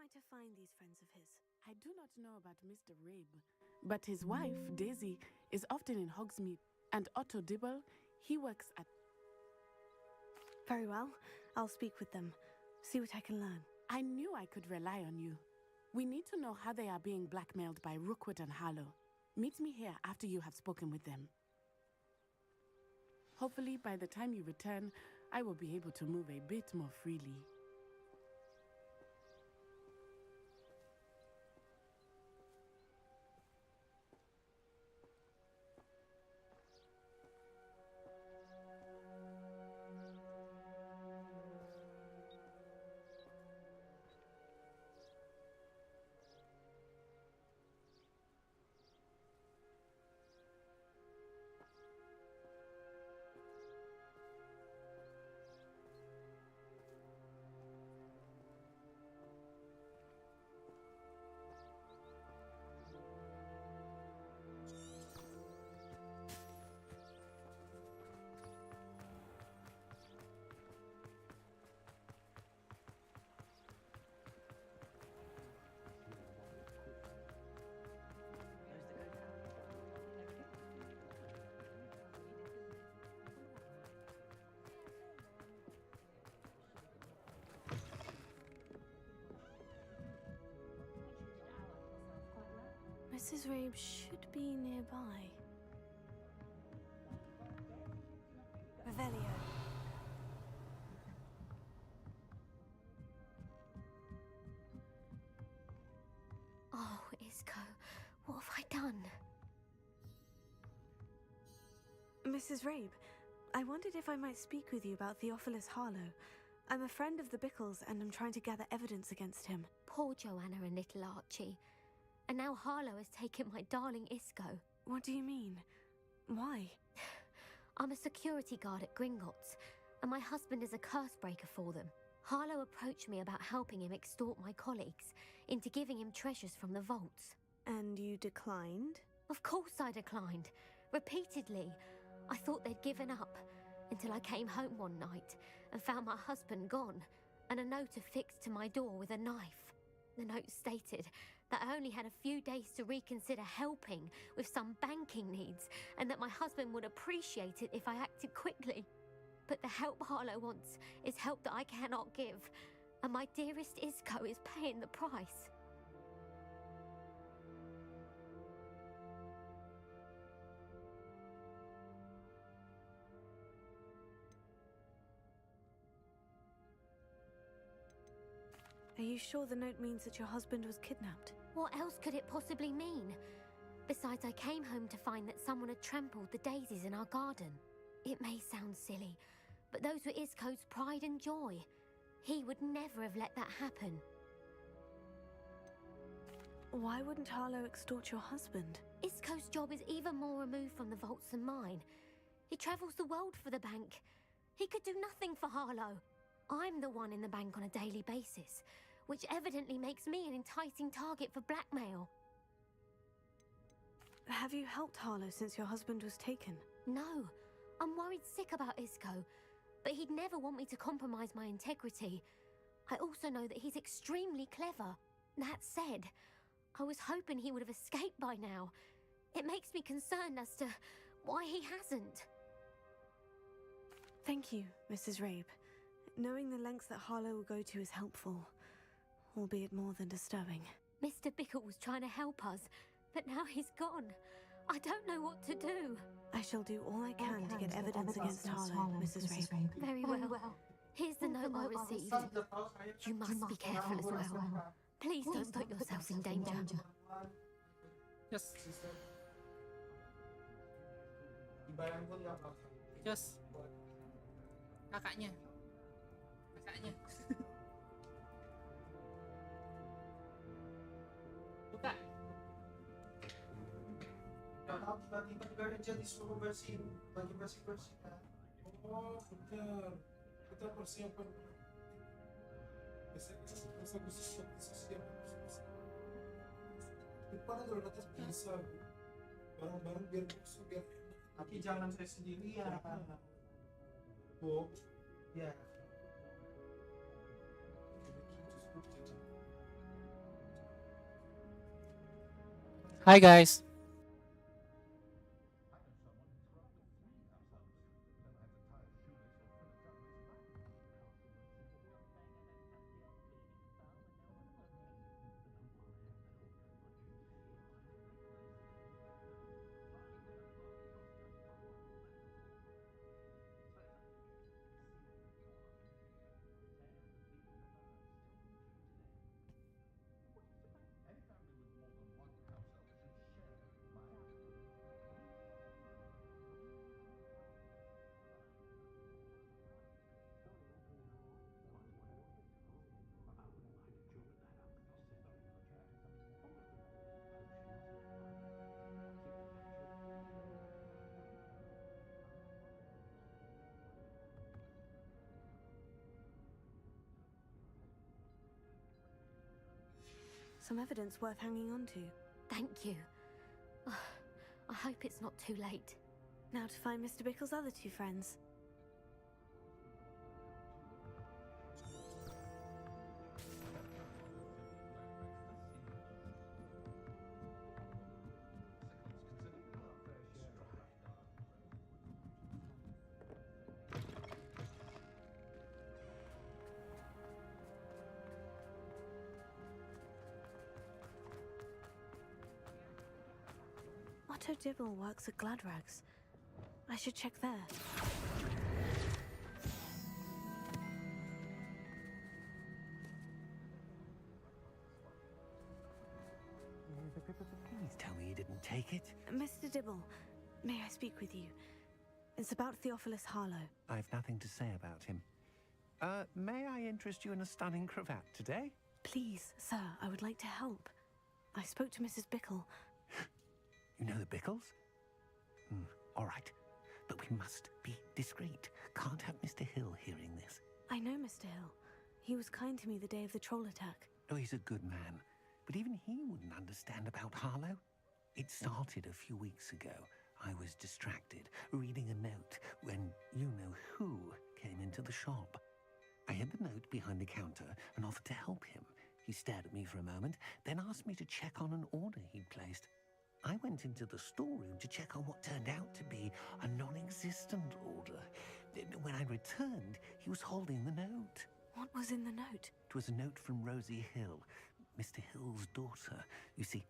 I to find these friends of his? I do not know about Mr. Rabe, but his wife, Daisy, is often in Hogsmeade, and Otto Dibble, he works at... Very well. I'll speak with them. See what I can learn. I knew I could rely on you. We need to know how they are being blackmailed by Rookwood and Harlow. Meet me here after you have spoken with them. Hopefully, by the time you return, I will be able to move a bit more freely. Mrs. Rabe should be nearby. Revelio. Oh, Isco, what have I done? Mrs. Rabe, I wondered if I might speak with you about Theophilus Harlow. I'm a friend of the Bickles and I'm trying to gather evidence against him. Poor Joanna and little Archie. And now Harlow has taken my darling Isco. What do you mean? Why? I'm a security guard at Gringotts, and my husband is a curse breaker for them. Harlow approached me about helping him extort my colleagues into giving him treasures from the vaults. And you declined? Of course I declined. Repeatedly. I thought they'd given up, until I came home one night and found my husband gone, and a note affixed to my door with a knife. The note stated that I only had a few days to reconsider helping with some banking needs, and that my husband would appreciate it if I acted quickly. But the help Harlow wants is help that I cannot give, and my dearest Isco is paying the price. Are you sure the note means that your husband was kidnapped? What else could it possibly mean? Besides, I came home to find that someone had trampled the daisies in our garden. It may sound silly, but those were Isco's pride and joy. He would never have let that happen. Why wouldn't Harlow extort your husband? Isco's job is even more removed from the vaults than mine. He travels the world for the bank. He could do nothing for Harlow. I'm the one in the bank on a daily basis, which evidently makes me an enticing target for blackmail. Have you helped Harlow since your husband was taken? No, I'm worried sick about Isco, but he'd never want me to compromise my integrity. I also know that he's extremely clever. That said, I was hoping he would have escaped by now. It makes me concerned as to why he hasn't. Thank you, Mrs. Rabe. Knowing the lengths that Harlow will go to is helpful, albeit more than disturbing. Mr. Bickle was trying to help us, but now he's gone. I don't know what to do. I shall do all I can to get evidence against Harlow, Mrs. Rabe. Very well. Here's the note I received. You must be careful as well. Please don't put yourself in danger. Yes. Yes. Kakaknya. Buka. Kalau tiba-tiba kerja disuruh bersihin, bagi bersih-bersih kan? Oh, benar. Kita persiapan. Biasanya kita siap. Depan ada atas bisa. Barang-barang biar busuk, biar enak. Tapi jangan saya sendiri ya. Bu. Ya. Hi guys. Some evidence worth hanging on to. Thank you. I hope it's not too late. Now to find Mr. Bickle's other two friends. Otto Dibble works at Gladrags. I should check there. Please tell me you didn't take it. Mr. Dibble, may I speak with you? It's about Theophilus Harlow. I've nothing to say about him. May I interest you in a stunning cravat today? Please, sir, I would like to help. I spoke to Mrs. Bickle. You know the Bickles? All right. But we must be discreet. Can't have Mr. Hill hearing this. I know Mr. Hill. He was kind to me the day of the troll attack. Oh, he's a good man. But even he wouldn't understand about Harlow. It started a few weeks ago. I was distracted, reading a note, when you-know-who came into the shop. I hid the note behind the counter and offered to help him. He stared at me for a moment, then asked me to check on an order he'd placed. I went into the storeroom to check on what turned out to be a non-existent order. When I returned, he was holding the note. What was in the note? It was a note from Rosie Hill, Mr. Hill's daughter. You see,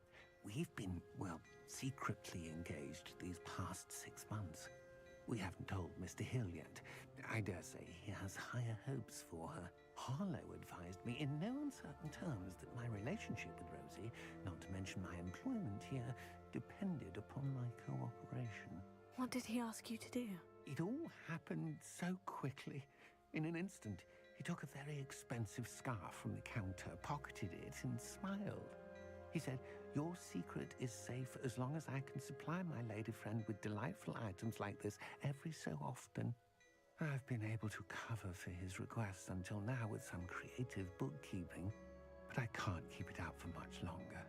we've been, well, secretly engaged these past 6 months. We haven't told Mr. Hill yet. I dare say he has higher hopes for her. Harlow advised me in no uncertain terms that my relationship with Rosie, not to mention my employment here, depended upon my cooperation. What did he ask you to do? It all happened so quickly. In an instant, he took a very expensive scarf from the counter, pocketed it, and smiled. He said, "Your secret is safe as long as I can supply my lady friend with delightful items like this every so often." I've been able to cover for his requests until now with some creative bookkeeping, but I can't keep it out for much longer.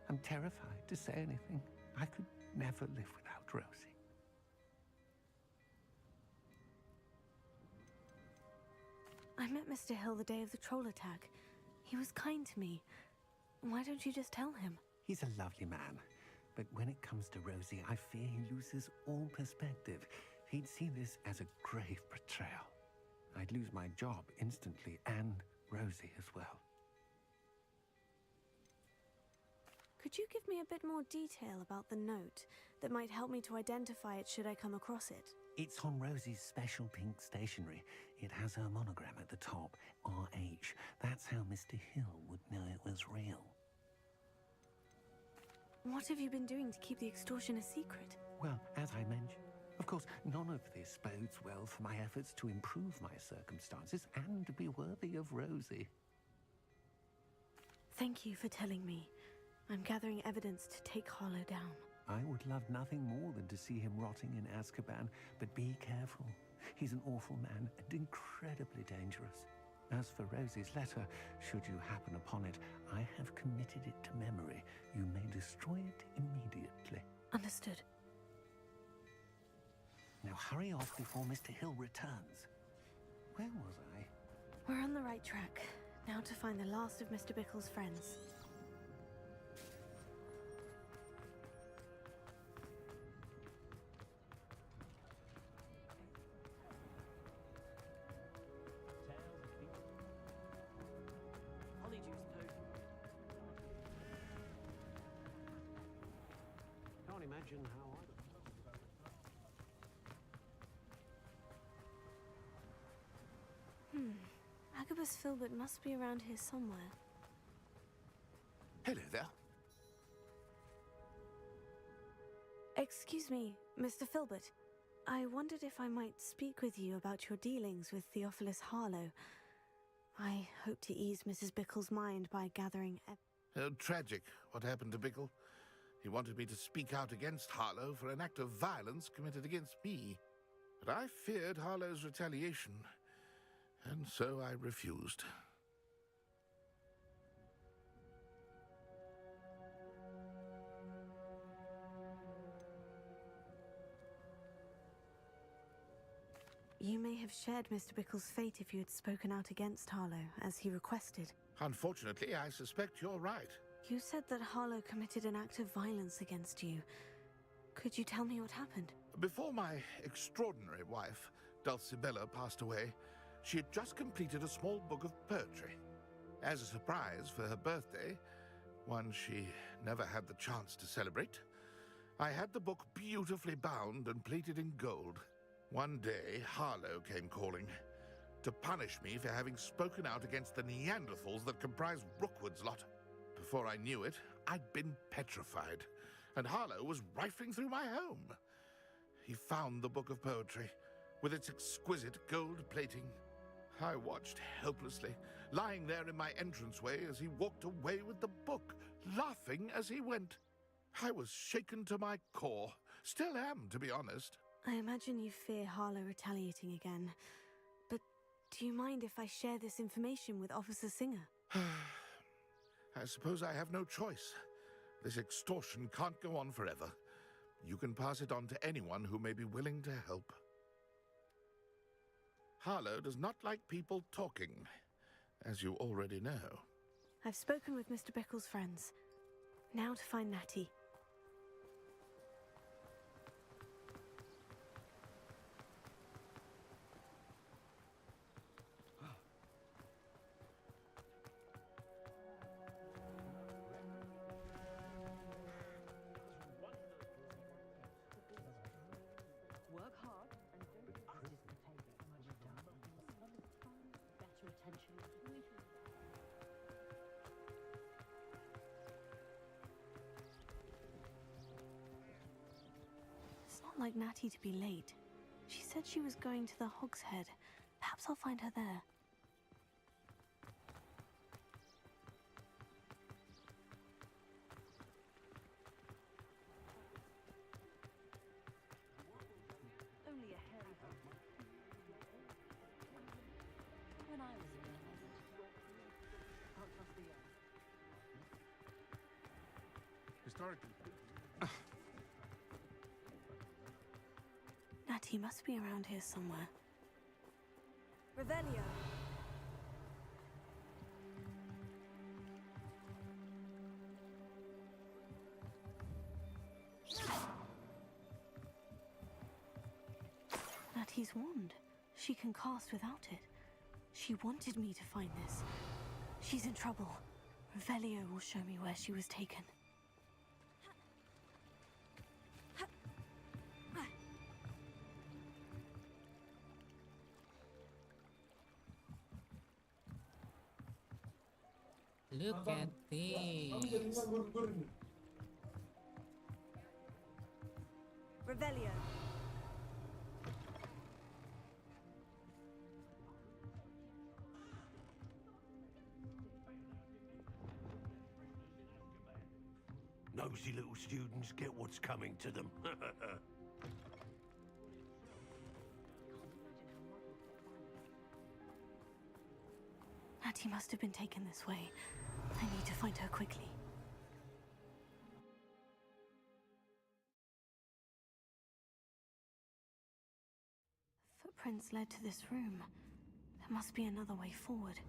I'm terrified to say anything. I could never live without Rosie. I met Mr. Hill the day of the troll attack. He was kind to me. Why don't you just tell him? He's a lovely man, but when it comes to Rosie, I fear he loses all perspective. He'd see this as a grave betrayal. I'd lose my job instantly, and Rosie as well. Could you give me a bit more detail about the note that might help me to identify it should I come across it? It's on Rosie's special pink stationery. It has her monogram at the top, RH. That's how Mr. Hill would know it was real. What have you been doing to keep the extortion a secret? Well, as I mentioned, of course, none of this bodes well for my efforts to improve my circumstances and to be worthy of Rosie. Thank you for telling me. I'm gathering evidence to take Harlow down. I would love nothing more than to see him rotting in Azkaban, but be careful. He's an awful man and incredibly dangerous. As for Rosie's letter, should you happen upon it, I have committed it to memory. You may destroy it immediately. Understood. Now hurry off before Mr. Hill returns. Where was I? We're on the right track. Now to find the last of Mr. Bickle's friends. imagine how I... Agabus Filbert must be around here somewhere. Hello there. Excuse me, Mr. Filbert. I wondered if I might speak with you about your dealings with Theophilus Harlow. I hope to ease Mrs. Bickle's mind by gathering Tragic, what happened to Bickle. He wanted me to speak out against Harlow for an act of violence committed against me. But I feared Harlow's retaliation, and so I refused. You may have shared Mr. Bickle's fate if you had spoken out against Harlow, as he requested. Unfortunately, I suspect you're right. You said that Harlow committed an act of violence against you. Could you tell me what happened? Before my extraordinary wife, Dulcibella, passed away, she had just completed a small book of poetry. As a surprise for her birthday, one she never had the chance to celebrate, I had the book beautifully bound and plated in gold. One day, Harlow came calling to punish me for having spoken out against the Neanderthals that comprise Rookwood's lot. Before I knew it, I'd been petrified, and Harlow was rifling through my home. He found the book of poetry, with its exquisite gold plating. I watched helplessly, lying there in my entranceway as he walked away with the book, laughing as he went. I was shaken to my core, still am, to be honest. I imagine you fear Harlow retaliating again. But do you mind if I share this information with Officer Singer? I suppose I have no choice. This extortion can't go on forever. You can pass it on to anyone who may be willing to help. Harlow does not like people talking, as you already know. I've spoken with Mr. Bickle's friends. Now to find Natty. It's not like Natty to be late. She said she was going to the Hog's Head. Perhaps I'll find her there. Only a hairy hole. When I was a girl, can't trust the young. Historically. Natty must be around here somewhere. Revelio. Natty's wand. She can cast without it. She wanted me to find this. She's in trouble. Revelio will show me where she was taken. Look at this. Revelio. Nosy little students get what's coming to them. Natty must have been taken this way. I need to find her quickly. Footprints led to this room. There must be another way forward.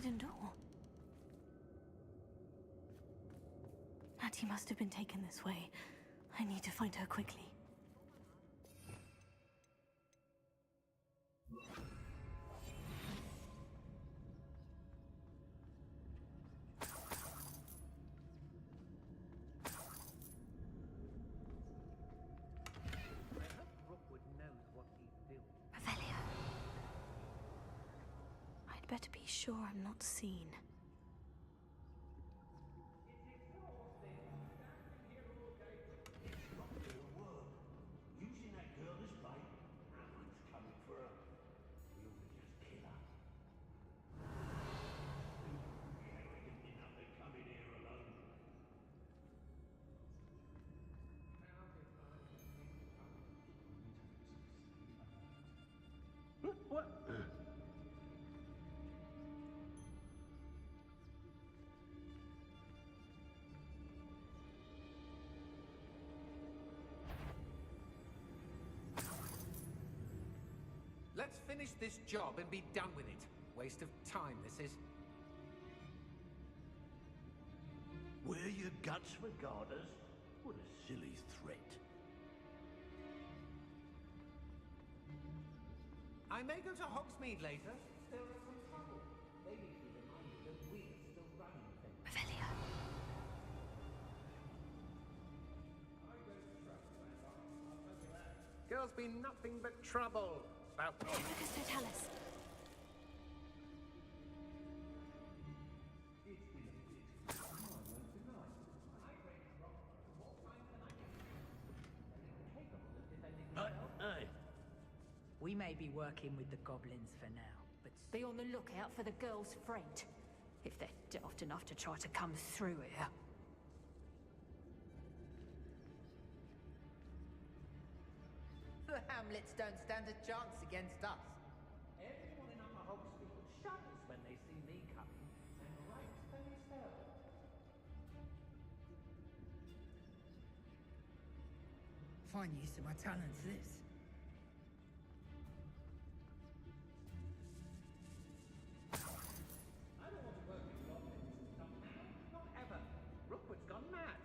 hidden door. Natty must have been taken this way. I need to find her quickly. Revelio. I'd better be sure I'm not seen. Using that girl as bait? No one's coming for her. We ought to just kill her. Arrogant enough to come in here alone. What? Let's finish this job and be done with it. Waste of time, this is. Wear your guts for garters? What a silly threat. I may go to Hogsmeade later. There are some trouble. They need to be reminded that we're still running things. Revelio. Girls be nothing but trouble. About Amicus Totalis. Hey. We may be working with the goblins for now, but be on the lookout for the girl's friend, if they're daft enough to try to come through here. The Hamlets don't stand a chance against us. everyone in Upper Hogsmeade shudders when they see me coming, and right they sell. Fine use of my talents, this. I don't want to work with goblins. Not now, not ever. Rookwood's gone mad.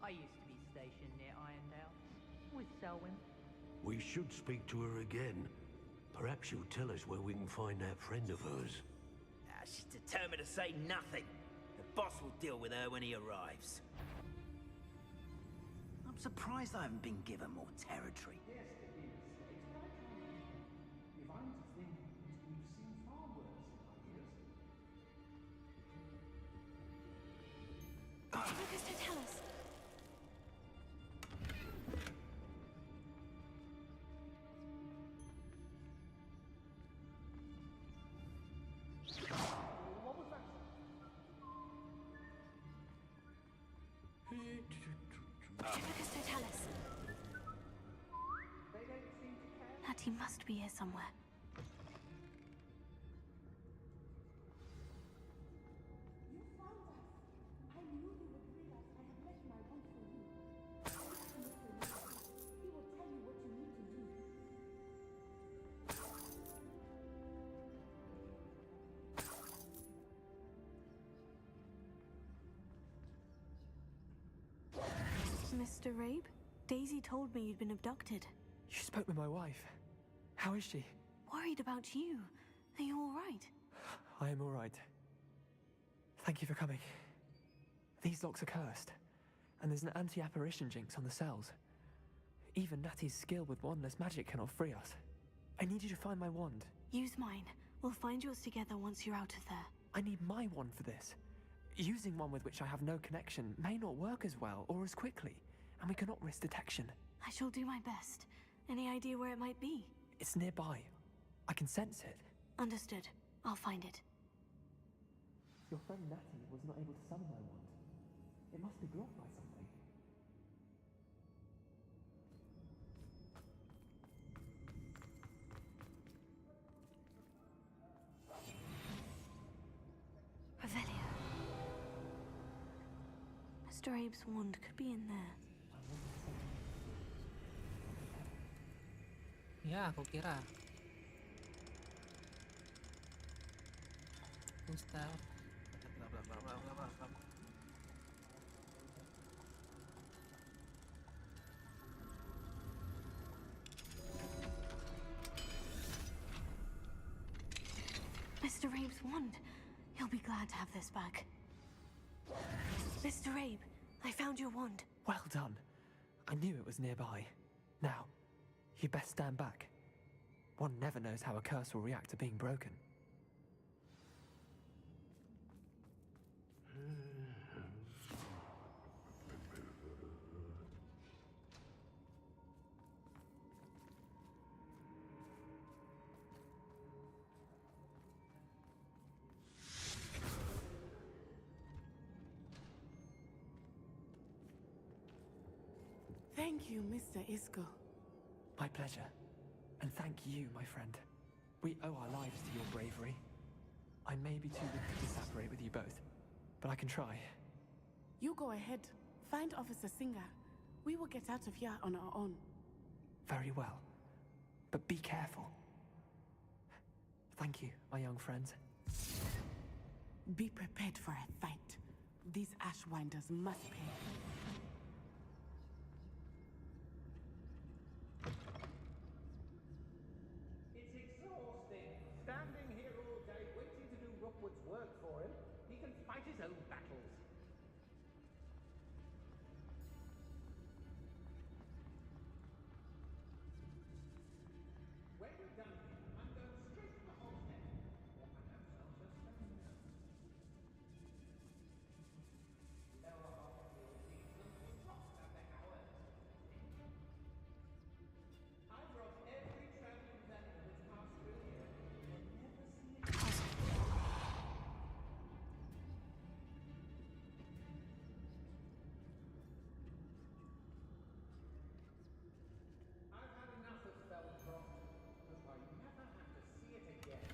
I used to be stationed near Irondale with Selwyn. We should speak to her again. Perhaps she'll tell us where we can find that friend of hers. She's determined to say nothing. The boss will deal with her when he arrives. I'm surprised I haven't been given more territory. Yes, there be mistakes, but I can't. If I'm to think, we've seen far worse in our years. Amicus Totalis. What was that? Amicus Totalis. They don't seem to care. Natty must be here somewhere. Mr. Rabe, Daisy told me you'd been abducted. You spoke with my wife. How is she? Worried about you. Are you all right? I am all right. Thank you for coming. These locks are cursed, and there's an anti-apparition jinx on the cells. Even Natty's skill with wandless magic cannot free us. I need you to find my wand. Use mine. We'll find yours together once you're out of there. I need my wand for this. Using one with which I have no connection may not work as well or as quickly, and we cannot risk detection. I shall do my best. Any idea where it might be? It's nearby. I can sense it. Understood. I'll find it. Your friend Natty was not able to summon my wand. It must be blocked by something. Revelio. Mr. Abe's wand could be in there. Ya, aku kira. Ustaz. Mr. Abe's wand. He'll be glad to have this back. Mr. Abe, I found your wand. Well done. I knew it was nearby. Now, you best stand back. One never knows how a curse will react to being broken. Thank you, Mr. Isco. My pleasure. And thank you, my friend. We owe our lives to your bravery. I may be too weak to separate with you both, but I can try. You go ahead. Find Officer Singer. We will get out of here on our own. Very well. But be careful. Thank you, my young friends. Be prepared for a fight. These Ashwinders must pay. It's exhausting. Standing here all day, waiting to do Rookwood's work for him. He can fight his own battles. When we're done here, I'm going straight to the Hogshead. Or perhaps I'll just stay now. There are half the old kingdoms of rocks at the Howard. I've robbed every traveling vendor that's passed through here. You'll never see it. I've had enough of Feldcroft. Hope I never have to see it again.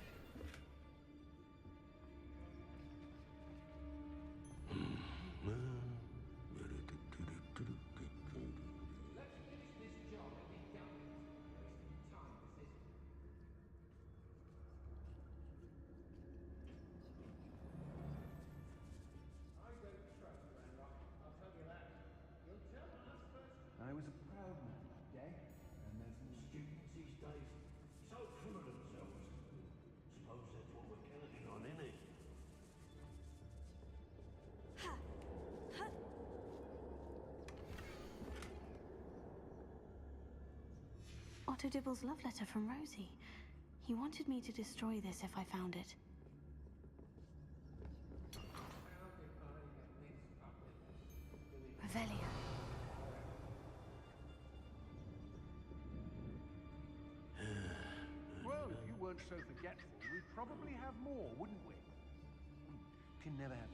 Let's finish this job and be done with it. Wasting time, this isn't. I don't trust Ranrock, I'll tell you that. You'll tell us first. I was a proud man that day, and there's more students these days. So full of themselves. Suppose that's what we're counting on, isn't it? Otto Dibble's love letter from Rosie. He wanted me to destroy this if I found it. Revelio. Well, if you weren't so forgetful, we'd probably have more, wouldn't we? Can never have.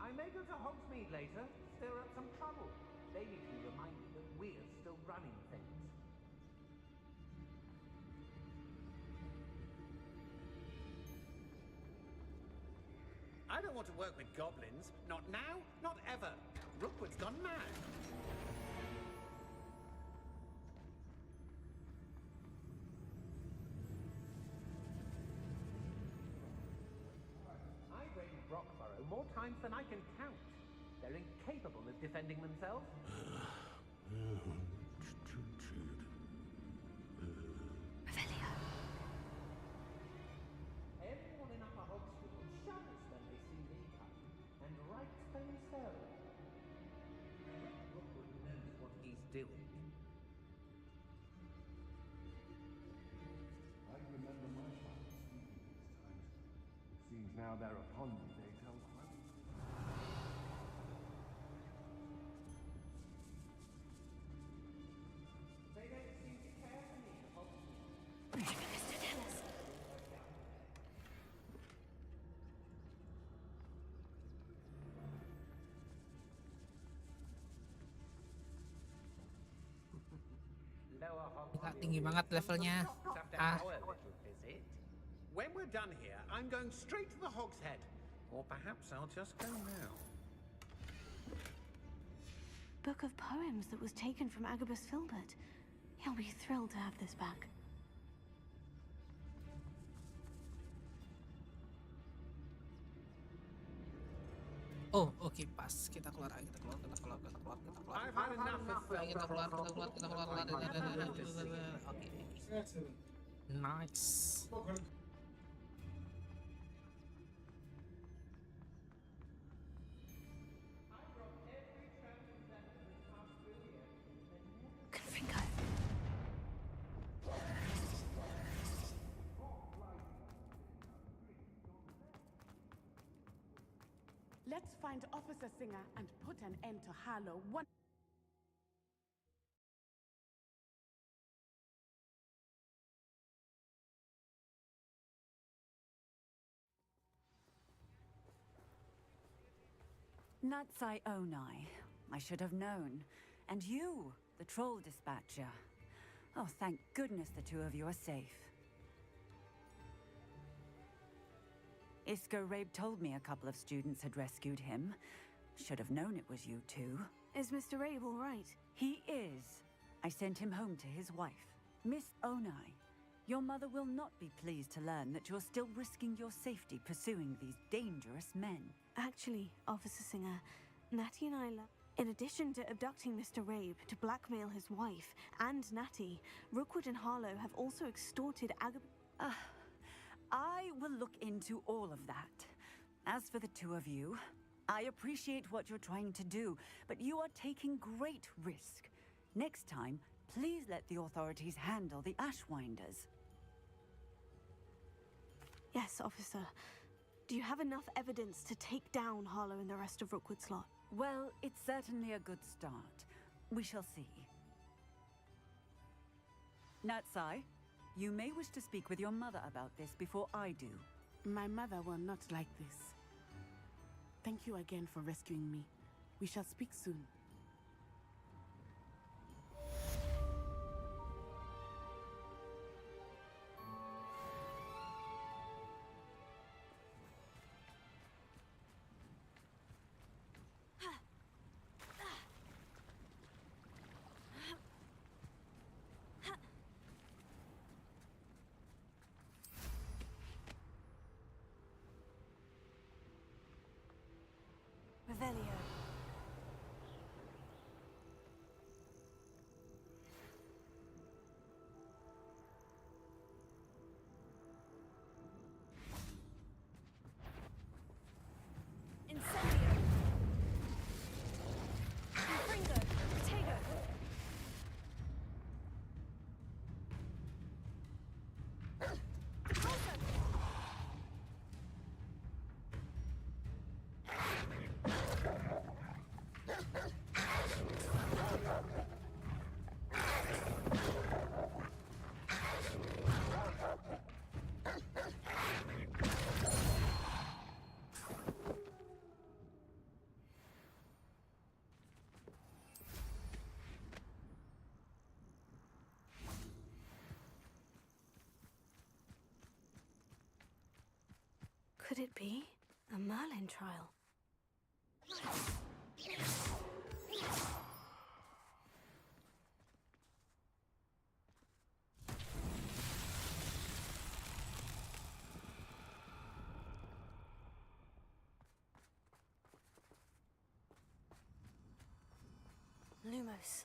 I may go to Hogsmeade later, stir up some trouble. They need to be reminded that we're still running things. I don't want to work with goblins. Not now, not ever. Rookwood's gone mad. I've raided Brockborough more times than I can count. They're incapable of defending themselves. Revelio. Everyone in Upper Hogsfield shudders when they see me coming, and right they so. Rookwood knows what he's doing. I remember my father speaking these times. Seems now they're upon me, they tell quite. They don't seem to care for me in Hogsmeade. Mr. Tellis. Gila, tinggi banget levelnya. Ah, When we're done here, I'm going straight to the Hog's Head. Or perhaps I'll just go now. Book of poems that was taken from Agabus Filbert. He'll be thrilled to have this back. oh, oke, pas. Kita keluar. I've had enough of Kita keluar. Oke. Nice. Confringo. Let's find Officer Singer and put an end to Harlow one. Natsai Onai. I should have known. And you, the troll dispatcher. Oh, thank goodness the two of you are safe. Isco Rabe told me a couple of students had rescued him. Should have known it was you two. Is Mr. Rabe all right? He is. I sent him home to his wife. Miss Onai, your mother will not be pleased to learn that you're still risking your safety pursuing these dangerous men. Actually, Officer Singer, Natty and I in addition to abducting Mr. Rabe to blackmail his wife and Natty, Rookwood and Harlow have also extorted I will look into all of that. As for the two of you, I appreciate what you're trying to do, but you are taking great risk. Next time, please let the authorities handle the Ashwinders. Yes, officer. Do you have enough evidence to take down Harlow and the rest of Rookwood's lot? Well, it's certainly a good start. We shall see. Natsai, you may wish to speak with your mother about this before I do. My mother will not like this. Thank you again for rescuing me. We shall speak soon. Revelio. Incendio. Confringo. Potato. Could it be a Merlin trial? Lumos.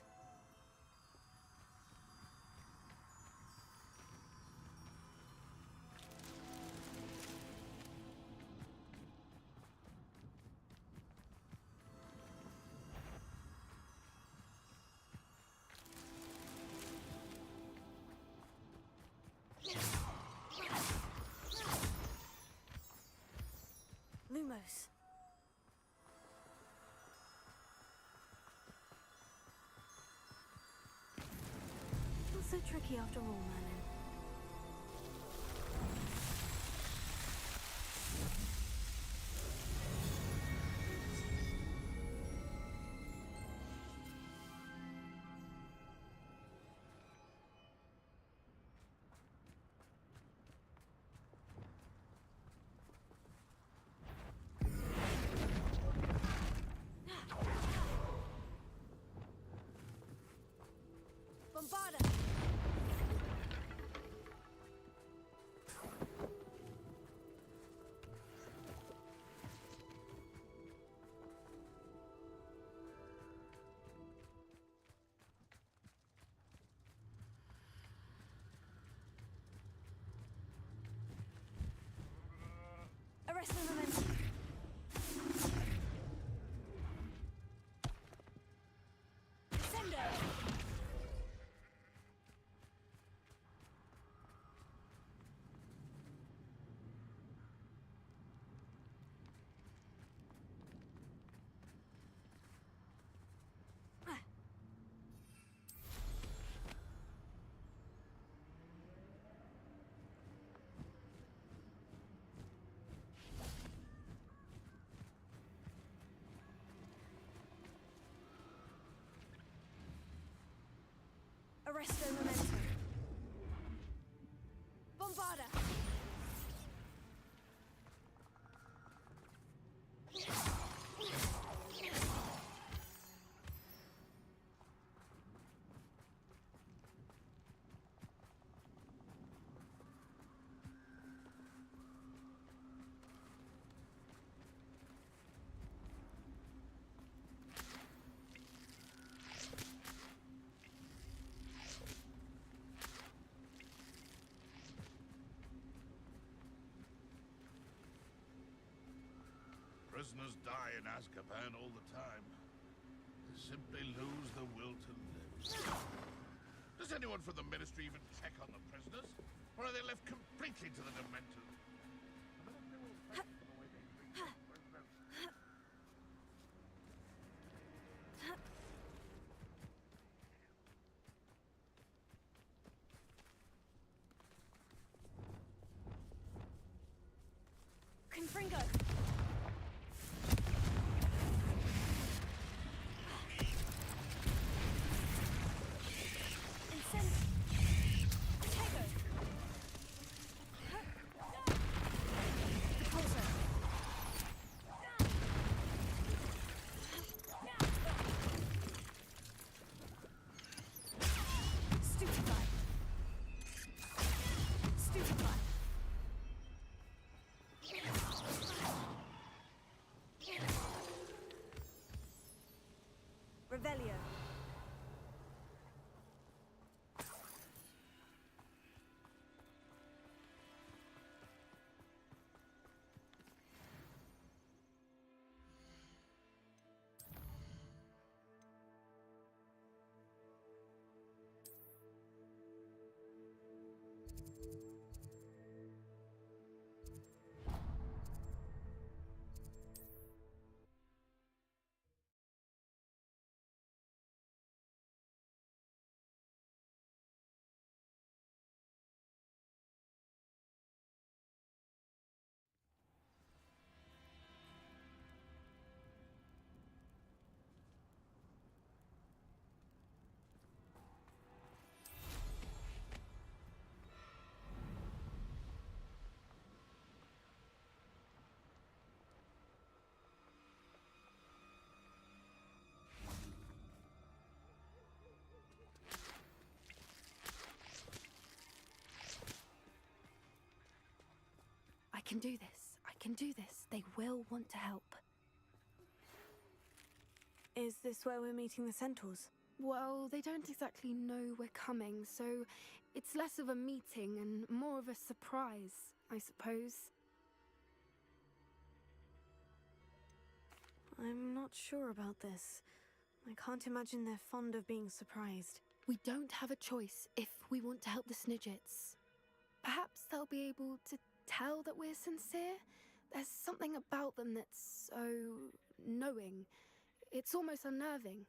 Lumos. Not so tricky after all, Merlin. Presto momento. Bombarda. Prisoners die in Azkaban all the time. They simply lose the will to live. Does anyone from the Ministry even check on the prisoners? Or are they left completely to the Dementors? The Ministry will pay for the way they treat the prisoners. Confringo. Revelio. I can do this. I can do this. They will want to help. Is this where we're meeting the centaurs? Well, they don't exactly know we're coming, so it's less of a meeting and more of a surprise, I suppose. I'm not sure about this. I can't imagine they're fond of being surprised. We don't have a choice if we want to help the Snidgets. Perhaps they'll be able to tell that we're sincere. There's something about them that's so knowing. It's almost unnerving.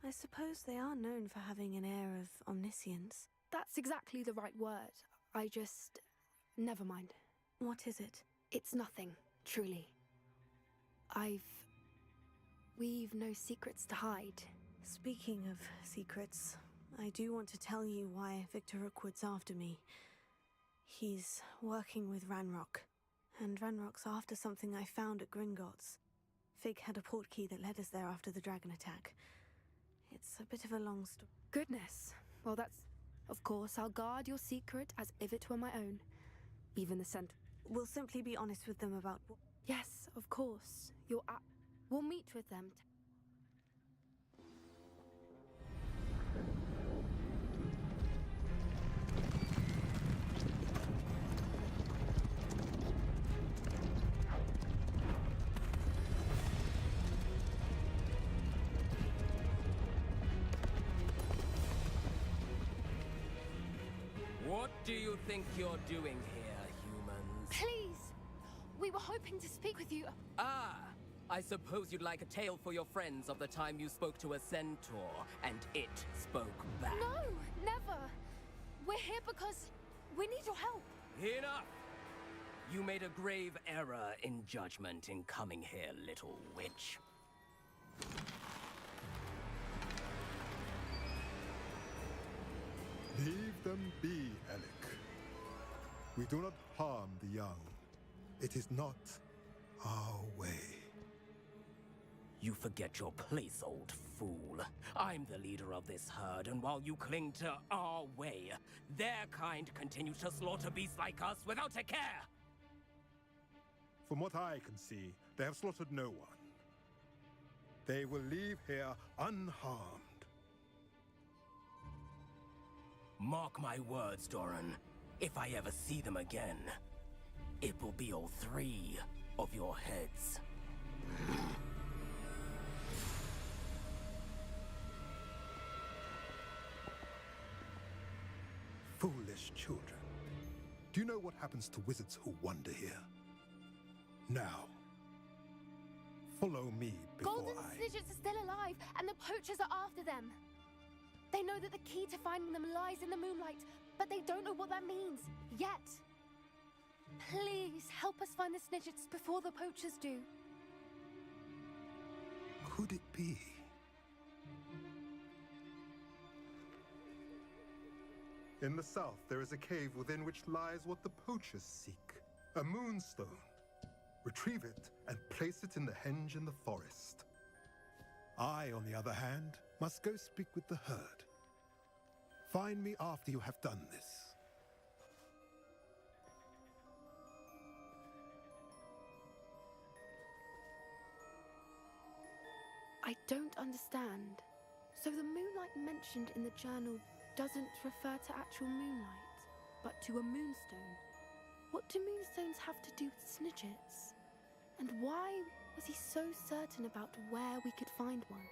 I suppose they are known for having an air of omniscience. That's exactly the right word. I just... never mind. What is it? It's nothing, truly. We've no secrets to hide. Speaking of secrets, I do want to tell you why Victor Rookwood's after me. He's working with Ranrock, and Ranrock's after something I found at Gringotts. Fig had a portkey that led us there after the dragon attack. It's a bit of a long story. Goodness. Well, that's... Of course, I'll guard your secret as if it were my own. Even the scent. We'll simply be honest with them about... Yes, of course. We'll meet with them. What do you think you're doing here, humans? Please! We were hoping to speak with you. Ah! I suppose you'd like a tale for your friends of the time you spoke to a centaur, and it spoke back. No! Never! We're here because we need your help. Enough! You made a grave error in judgment in coming here, little witch. Leave them be, Alec. We do not harm the young. It is not our way. You forget your place, old fool. I'm the leader of this herd, and while you cling to our way, their kind continues to slaughter beasts like us without a care! From what I can see, they have slaughtered no one. They will leave here unharmed. Mark my words, Doran. If I ever see them again, it will be all 3 of your heads. Foolish children. Do you know what happens to wizards who wander here? Now, follow me before Golden Snidgets are still alive, and the poachers are after them. They know that the key to finding them lies in the moonlight, but they don't know what that means, yet. Please, help us find the Snidgets before the poachers do. Could it be? In the south, there is a cave within which lies what the poachers seek. A moonstone. Retrieve it and place it in the henge in the forest. I, on the other hand, must go speak with the herd. Find me after you have done this. I don't understand. So the moonlight mentioned in the journal doesn't refer to actual moonlight, but to a moonstone. What do moonstones have to do with Snidgets? And why was he so certain about where we could find one?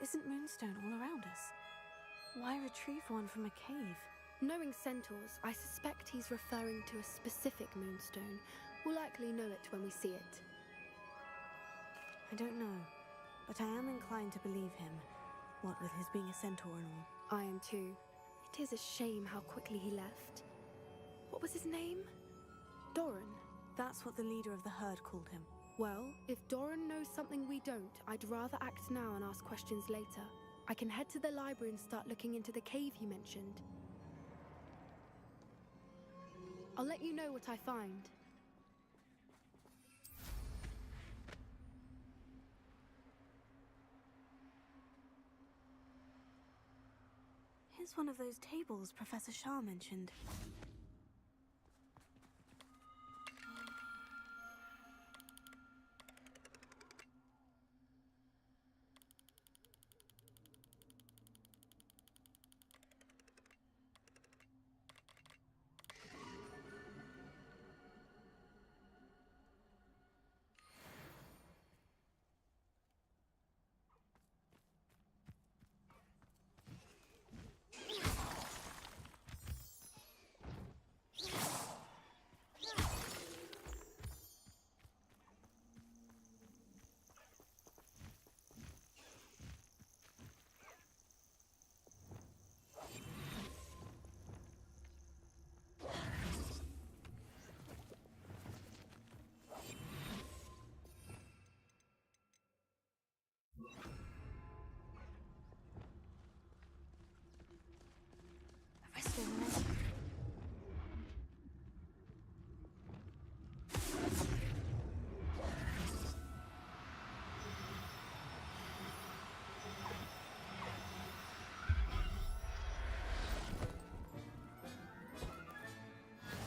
Isn't Moonstone all around us? Why retrieve one from a cave? Knowing centaurs, I suspect he's referring to a specific moonstone. We'll likely know it when we see it. I don't know, but I am inclined to believe him, what with his being a centaur and all. I am too. It is a shame how quickly he left. What was his name? Doran. That's what the leader of the herd called him. Well, if Doran knows something we don't, I'd rather act now and ask questions later. I can head to the library and start looking into the cave he mentioned. I'll let you know what I find. Here's one of those tables Professor Shah mentioned.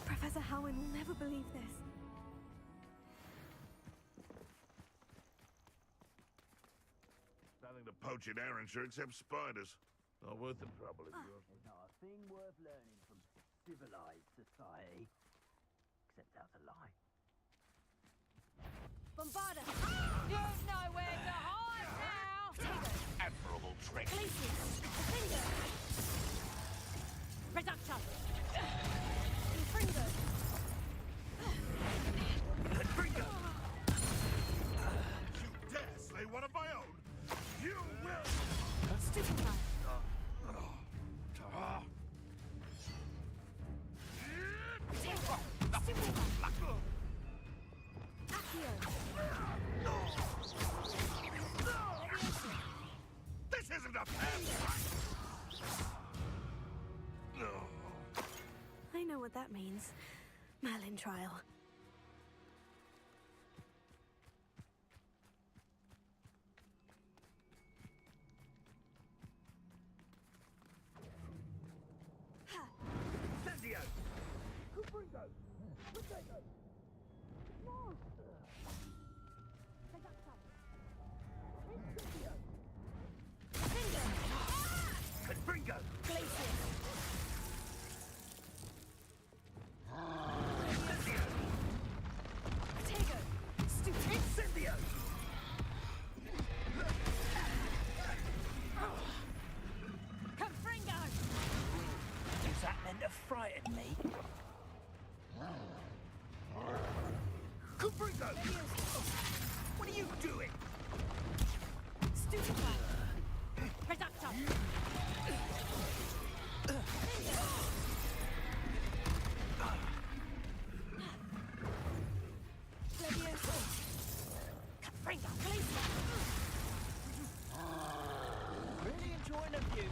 Professor Howin will never believe this. Nothing to poach in Arrynshire except spiders. Not worth the trouble if you're... There's not a thing worth learning from civilized society, except how to lie. Bombarda! You've nowhere to hide now! Admirable trick. Glacius! Finger! Reduction! Infringo! Confringo! You dare slay one of my own! You will! Stupefy! what that means. Merlin trial. Incendio! Cupringo! Potato! Monster! Incendio! Cupringo! Glacier! Incendio! Potato! Stupid! Incendio! Confringo! Is that meant to frighten me? Cupringo! What are you doing? Stupefy! Reductor! Leviosa! Confringo! Glacier! Really enjoying the view.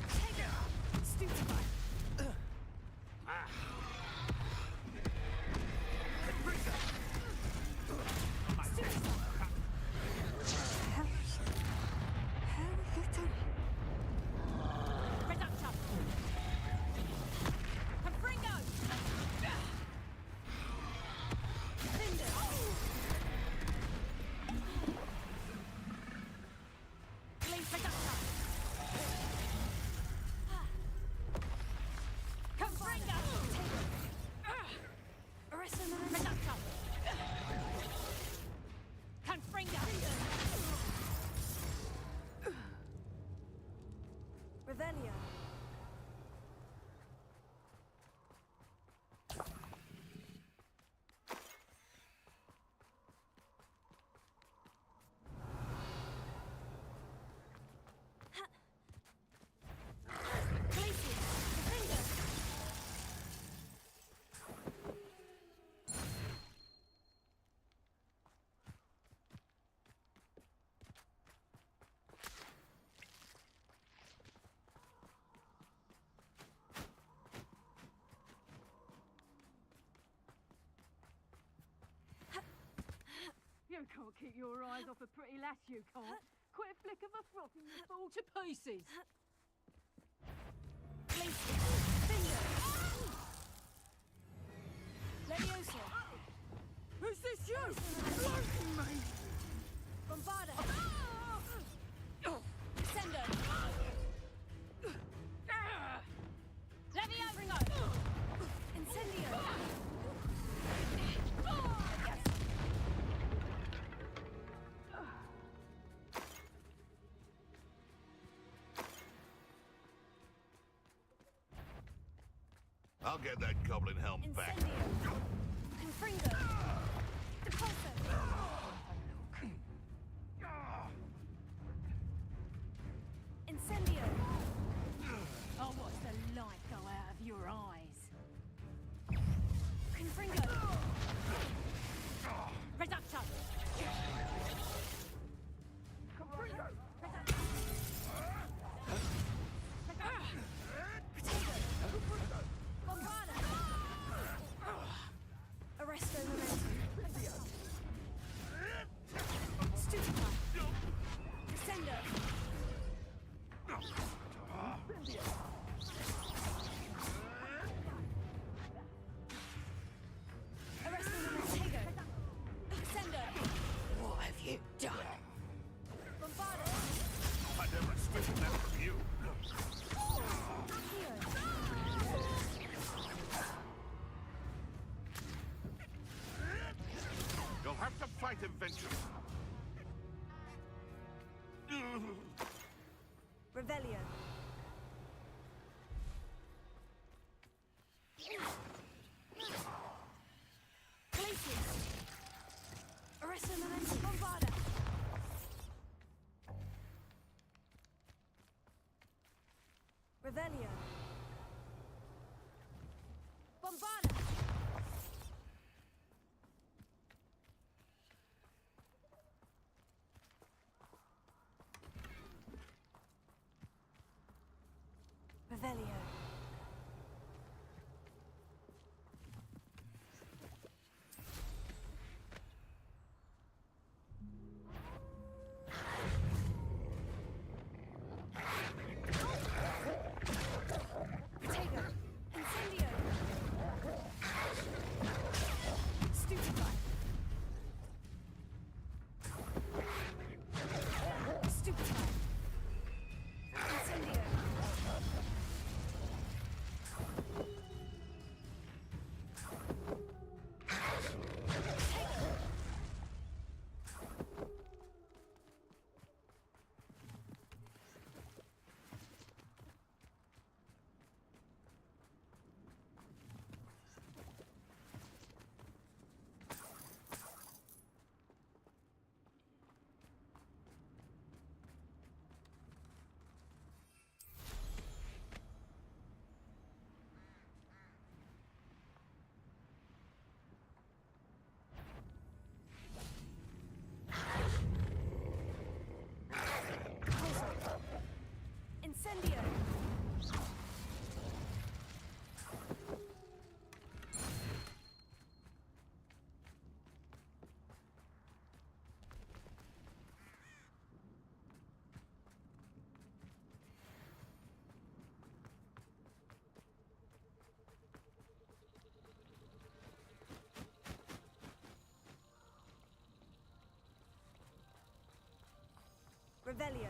Stupefy! Reductor! Confringo! Cinder! Glaze Reductor! Confringo! Reductor! Confringo! Revelio. You can't keep your eyes off a pretty lass, you can't. Quit a flick of a froth and you fall to pieces. Leviosa. Is this you? Floating me! Bombarda. Sendo. Levio! Ringo! Incendio. I'll get that goblin helm back. Incendio. Confringo. Depulso. Incendio. I'll watch the light go out of your eyes. Confringo. Reductor! Bombarda. Arresto momentum. Stupefy. Descendo. Arresto momentum. Descendo. What have you done? Bombarda. I never expected that from you. You'll have to fight eventually. Revelio. Glacius. Arresto momentum. Bombarda. Revelio. Bombarda. Revelio. Incendio! Revelio.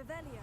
Revelio.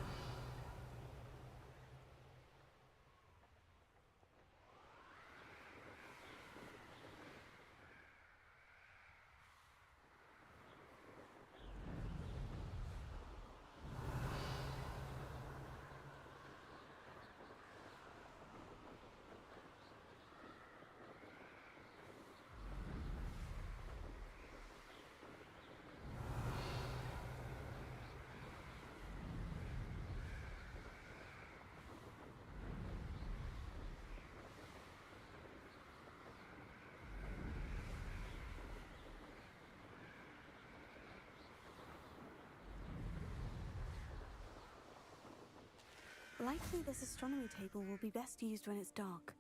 Likely this astronomy table will be best used when it's dark.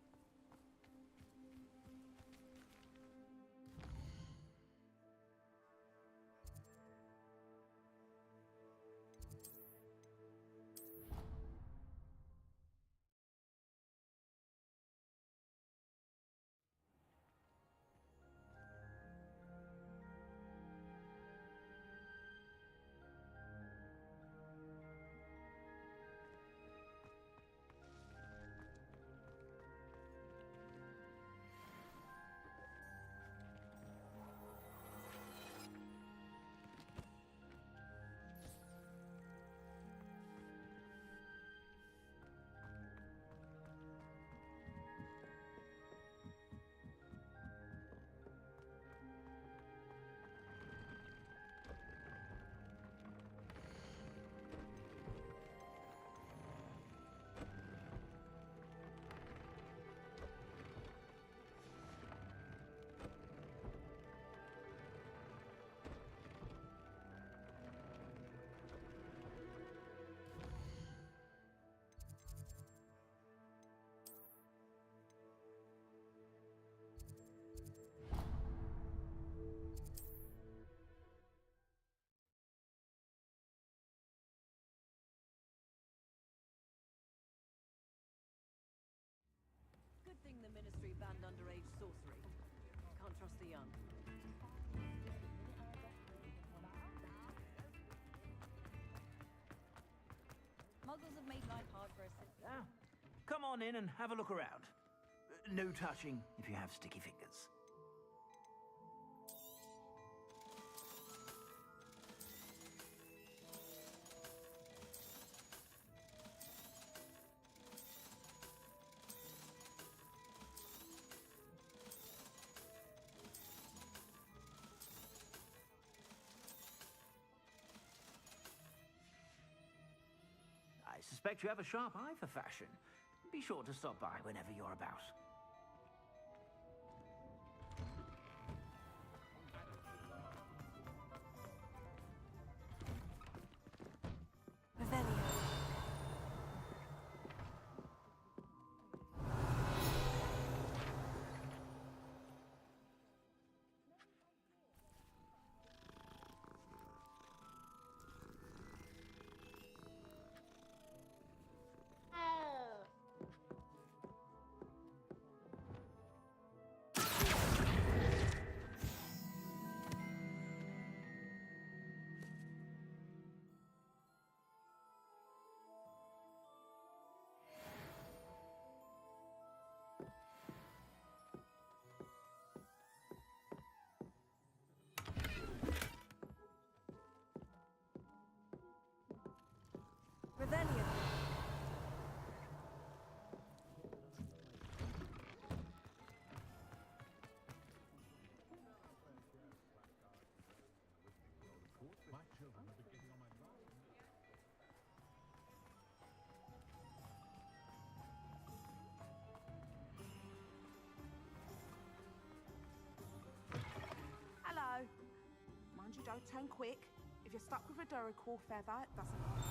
Good thing the Ministry banned underage sorcery. Can't trust the young. Muggles have made life hard for us. Yeah. Come on in and have a look around. No touching if you have sticky fingers. I suspect you have a sharp eye for fashion. Be sure to stop by whenever you're about. Revelio. Revelio. Hello. Mind you don't turn quick. If you're stuck with a Duracell feather, it doesn't hurt.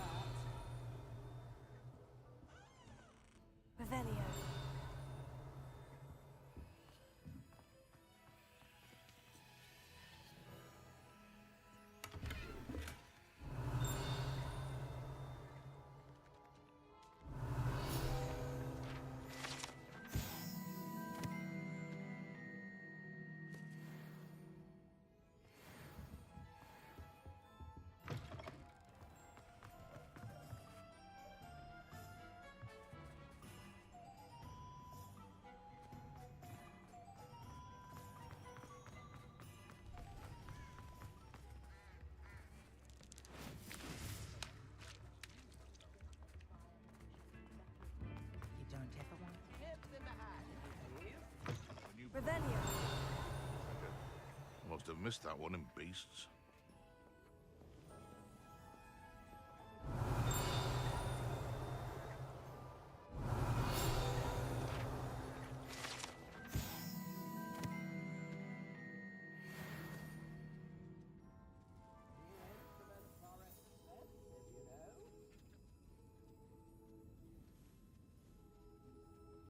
Revelio. missed that one in Beasts.